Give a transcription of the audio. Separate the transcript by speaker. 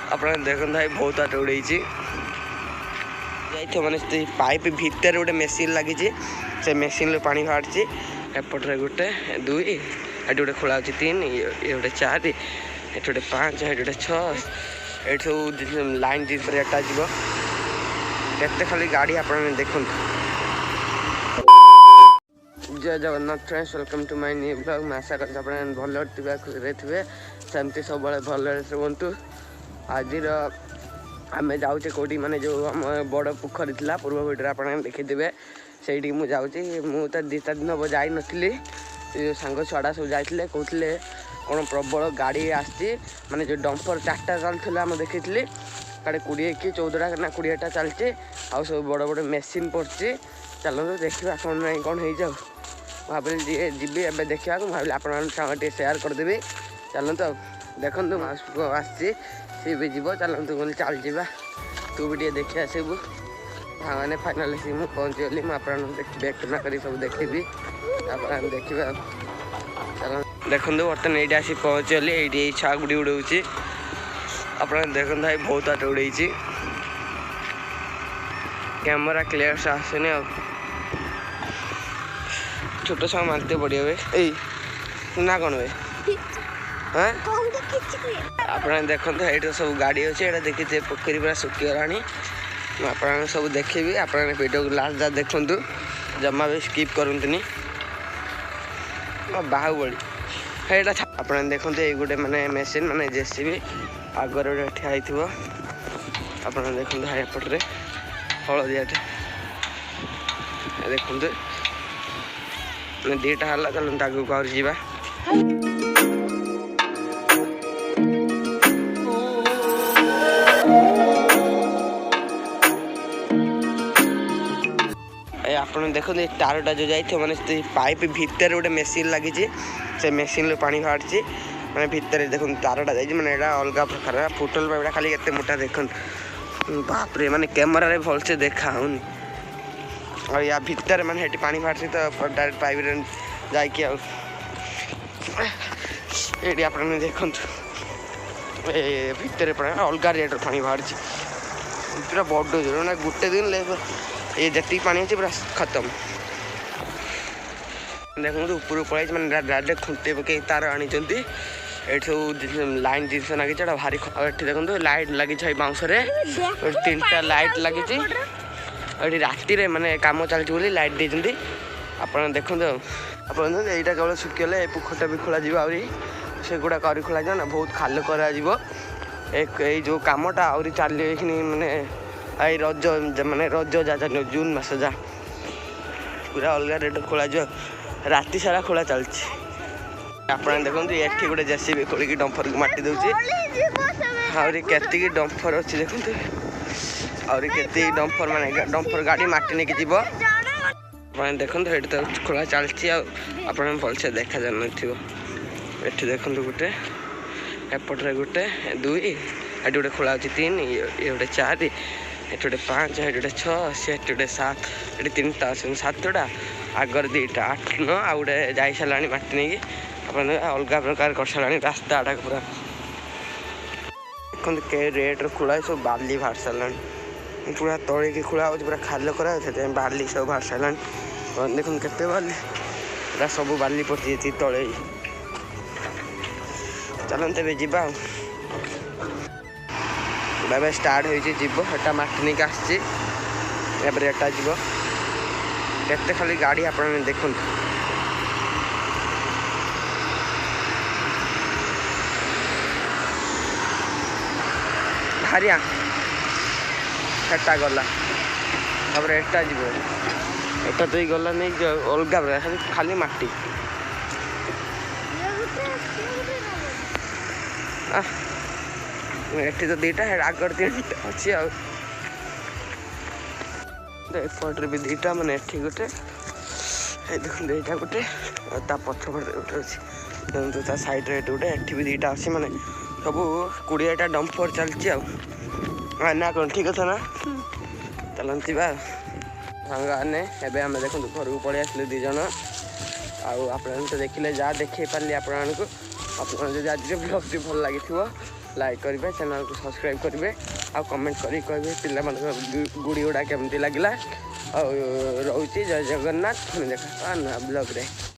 Speaker 1: आप देखते भाई बहुत आट उड़े मैंने पाइप भितर गोटे मेसीन लगी से मेसीन पानी बाहर एपटे गोटे दुई ये गोटे खोला हो 3 ये गोटे 4 ये गोटे 5 ये गोटे 6 ये सब लाइन जीटा जीव केते खाली गाड़ी आप देखो। Jai Jagannath friends, welcome to my new blog. मैं आशा करते भल थे खुशी थे सेमती सब भल रुहतु। आज आम जाऊे कौटी माने जो आम बड़ पोखरी था पूर्व भिडियो आप देखिथे से मुझे मुझे 2-3 दिन हम जाई नी जो सांग छुआ सब जाते कहते कौन प्रबल गाड़ी आसी माने जो डंपर 4टा चलता आम देखी काड़े 20 कि 14टा ना 20टा चलती आ सब बड़ बड़ मेसीन पड़ी। चलते देखा कौन ना कौन हो जाऊ भाविली जी ए देखा भाविली आप सेयार करदेवी। चलते देखु आसी सी भी जीव चलते बोले चल जा तू भी देखी आसबू। हाँ मैंने फाइनाली सी मुझे पहुँचीगली मुझे बैक ना कर सब देखी देखा चल देखो बर्तमान ये आसी पहुँचीगली ये छुआ गुड़ी उड़े आप देखते भाई बहुत आट उड़े कैमेरा क्लियर से आसनी छोट छुआ मारते पड़े ना कौन वे हाँ आप देखते ये सब गाड़ी अच्छे ये देखिए पोखरी पूरा सुखीगला आप सब देखी आप वीडियो को लास्ट जा देखु जमा भी स्किप करनी बाहुबली है आप देखते ये गोटे माने मेसीन माने जेसीबी आगर गोटे ठिया थो आप देखते हाँ एपटे हलदियाटे देखते 2टा है चलते आगे आगे जावा। आप देखो तारटा जो जाइए मैंने पाइप भितर गोटे मेसीन लगी से मेसीन पानी बाहर मैंने भितर देखो तारटा जाइए मैंने अलग प्रकार फुटल पाइपटा खाली एत मोटा देख बापरे माने कैमेरा भल से देखा होनी और या भितर मैंने हेटी पानी बाहर तो डायरेक्ट पाइप जाकि ये आप देखु भितर अलग रेट पानी बाहर पूरा बड़ जोर ना गोटे दिन ये जी पानी अच्छे पूरा खत्म। देखो ऊपर पड़े मैंने डायरेक्ट खुंटे पकई तार आनी ये सब लाइन जिस लगी भारी देखो लाइट लगी बाउंस 3टा लाइट लगी ये राति माने कम चलती लाइट देती आप देखो आप यहाँ केवल सुखीगले पोखरटा भी खोल से गुड़ा कर खोल ना बहुत खाल कर जो कमटा आहरी चलिए माने आई रज माने रज जा जून मास जा पूरा अलग रेट खोल राति सारा खोला चलती। आप देखो ये गोटे जेसीबी खोलिक डंफर को माटी दूसरी आहरी के डंफर अच्छी देखो आहरी के डंफर माने डंफर गाड़ी माटी नहीं जीव आप देखो ये तो खोला चलती आप भलसे देखा जान ये देखो गोटे एपटे गोटे दुई ये गोटे खोला हो 3 ये गोटे 4 ये गोटे 5 ये गोटे 6 से गोटे 7 ये 3टा 7टा आगर 2टा 8 9 आ गोटे जा सारा माटी नहीं अलग प्रकार कर सारा रास्ता पूरा देखते के रेट खोला सब बाली बाहर सारा पूरा तले की खोला पूरा खाल करा बाली सब बाहर सारा देखो के बाली पूरा सब बाली पड़ी तले। चलते भी जीवा बाबा स्टार्ट होटा माटी नहीं आसटा जीव केते खाली गाड़ी आप देखु भारिया गला तापर एटा जीव एटा तो गला नहीं अलग खाली माटी एटी तो 2टा आगर 3टा अच्छी एपटे भी 2टा माने एटी गोटे देखो 2टा गोटे पछपटे गोटे अच्छी ता साइड रे गोटे एटी भी 2टा अच्छी माने सब 20टा डंपर चलती ना कौन ठीक था ना। चलती बा सांगाने एवं आम देखो घर को पलि आसले 2 जन आप देखिले जहाँ देखे पारे आपको आज ब्लॉग भल लगी लाइक करेंगे, चैनल को सब्सक्राइब करेंगे आ कमेंट करें पे गुड़ी गुड़ा केमती लगे रोचे। जय जगन्नाथ। देखा ब्लॉग रे।